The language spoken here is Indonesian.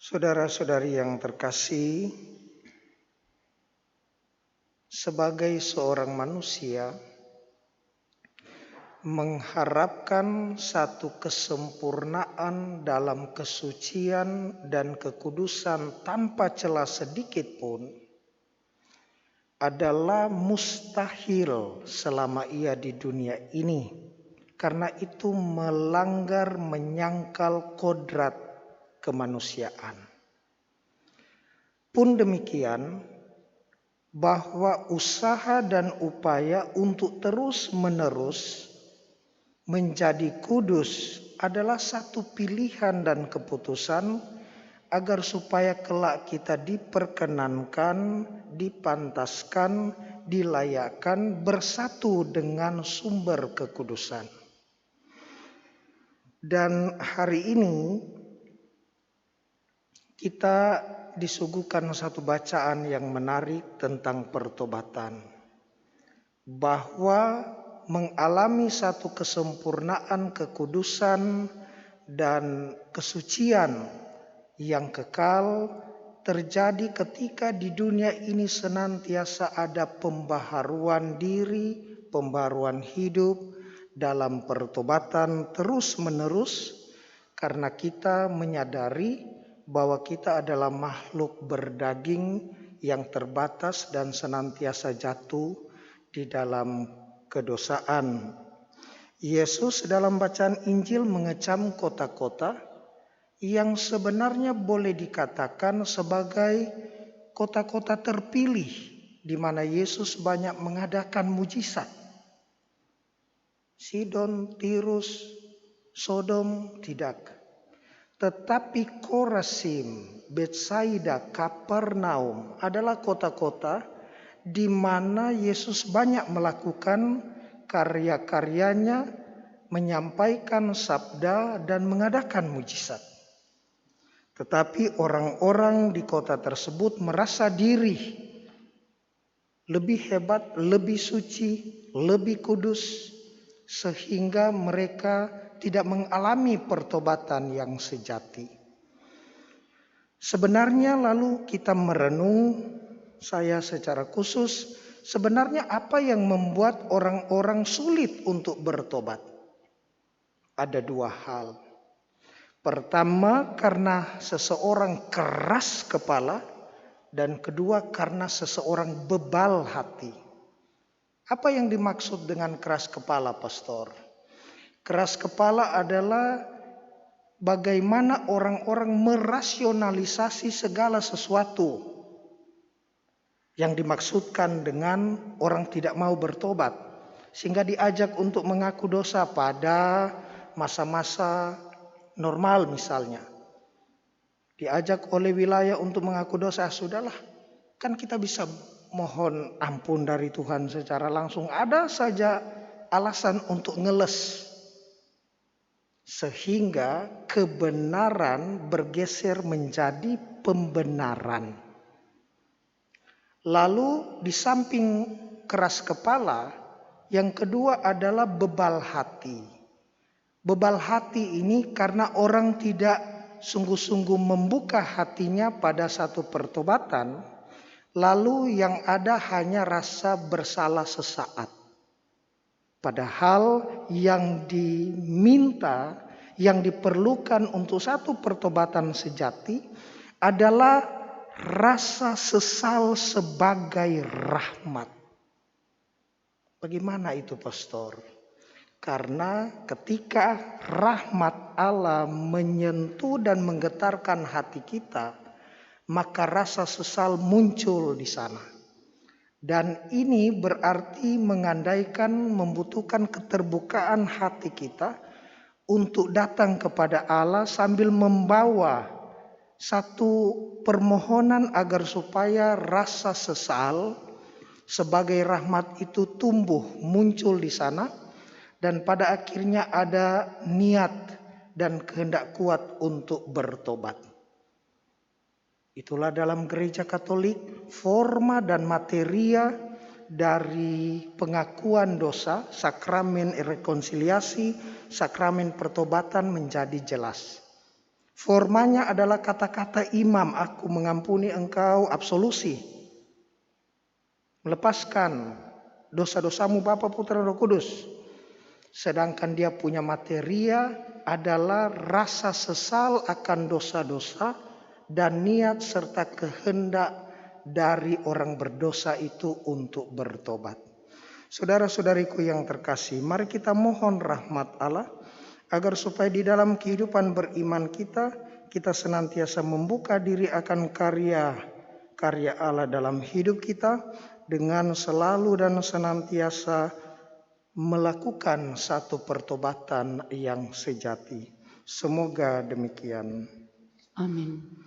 Saudara-saudari yang terkasih, sebagai seorang manusia, mengharapkan satu kesempurnaan dalam kesucian dan kekudusan tanpa celah sedikit pun adalah mustahil selama ia di dunia ini, karena itu menyangkal kodrat kemanusiaan. Pun demikian, bahwa usaha dan upaya untuk terus-menerus menjadi kudus adalah satu pilihan dan keputusan agar supaya kelak kita diperkenankan, dipantaskan, dilayakkan bersatu dengan sumber kekudusan. Dan hari ini kita disuguhkan satu bacaan yang menarik tentang pertobatan, bahwa mengalami satu kesempurnaan, kekudusan dan kesucian yang kekal terjadi ketika di dunia ini senantiasa ada pembaharuan diri, pembaharuan hidup dalam pertobatan terus-menerus, karena kita menyadari bahwa kita adalah makhluk berdaging yang terbatas dan senantiasa jatuh di dalam kedosaan. Yesus dalam bacaan Injil mengecam kota-kota yang sebenarnya boleh dikatakan sebagai kota-kota terpilih di mana Yesus banyak mengadakan mujizat. Sidon, Tirus, Sodom tidak. Tetapi Korazim, Betsaida, Kapernaum adalah kota-kota di mana Yesus banyak melakukan karya-karyanya, menyampaikan sabda dan mengadakan mujizat. Tetapi orang-orang di kota tersebut merasa diri lebih hebat, lebih suci, lebih kudus, sehingga mereka tidak mengalami pertobatan yang sejati. Sebenarnya lalu kita merenung, saya secara khusus, sebenarnya apa yang membuat orang-orang sulit untuk bertobat? Ada dua hal. Pertama, karena seseorang keras kepala, dan kedua karena seseorang bebal hati. Apa yang dimaksud dengan keras kepala, Pastor? Keras kepala adalah bagaimana orang-orang merasionalisasi segala sesuatu. Yang dimaksudkan dengan orang tidak mau bertobat, sehingga diajak untuk mengaku dosa pada masa-masa normal misalnya. Diajak oleh wilayah untuk mengaku dosa, sudahlah, kan kita bisa mohon ampun dari Tuhan secara langsung. Ada saja alasan untuk ngeles, sehingga kebenaran bergeser menjadi pembenaran. Lalu di samping keras kepala, yang kedua adalah bebal hati. Bebal hati ini karena orang tidak sungguh-sungguh membuka hatinya pada satu pertobatan, lalu yang ada hanya rasa bersalah sesaat. Padahal yang diminta, yang diperlukan untuk satu pertobatan sejati adalah rasa sesal sebagai rahmat. Bagaimana itu, Pastor? Karena ketika rahmat Allah menyentuh dan menggetarkan hati kita, maka rasa sesal muncul di sana. Dan ini berarti mengandaikan membutuhkan keterbukaan hati kita untuk datang kepada Allah sambil membawa satu permohonan agar supaya rasa sesal sebagai rahmat itu tumbuh muncul di sana. Dan pada akhirnya ada niat dan kehendak kuat untuk bertobat. Itulah dalam gereja Katolik, forma dan materia dari pengakuan dosa, sakramen rekonsiliasi, sakramen pertobatan menjadi jelas. Formanya adalah kata-kata imam, aku mengampuni engkau, absolusi. Melepaskan dosa-dosamu Bapa, Putra, Roh Kudus. Sedangkan dia punya materia adalah rasa sesal akan dosa-dosa dan niat serta kehendak dari orang berdosa itu untuk bertobat. Saudara-saudariku yang terkasih, mari kita mohon rahmat Allah agar supaya di dalam kehidupan beriman kita senantiasa membuka diri akan karya Allah dalam hidup kita dengan selalu dan senantiasa melakukan satu pertobatan yang sejati. Semoga demikian. Amin.